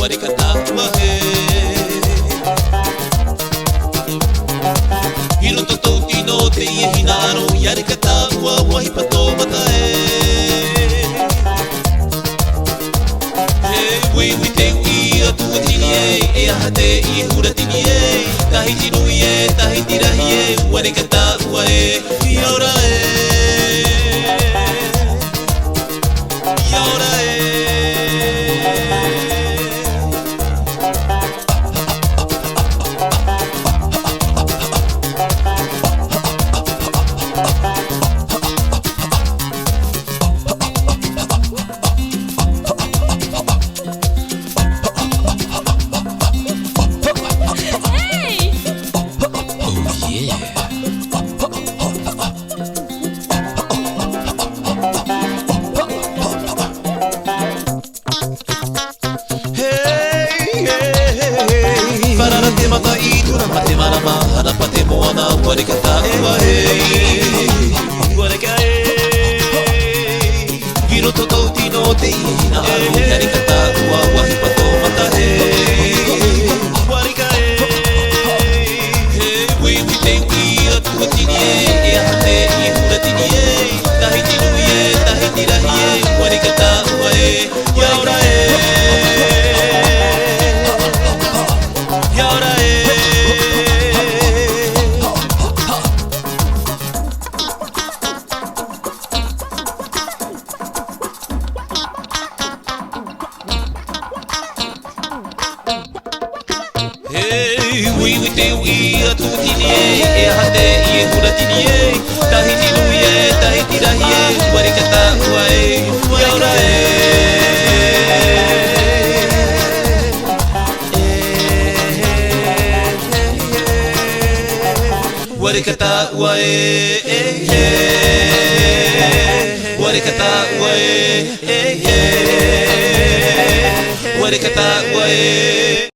warikata wahe Hiro to tauti no te ie hinaro Yarikata wa wahi pato matae Hey, wi te ui atu atini e aha te i huratini Tahiti nui tahiti rahi warikata wae Yaura Yaura Mata i tura mate marama hana pate moana warikata wae warikae Hiro to tauti no te ina yarikata wa wahi pato mata he warikae wi te ui atu atini e aha te i huratini tahiti nui tahiti rahi warikata wae yaura Wi te ui atu tini e aha te i huratini tahiti nui tahiti rahi warikata wae yaura warikata wae warikata wae warikata wae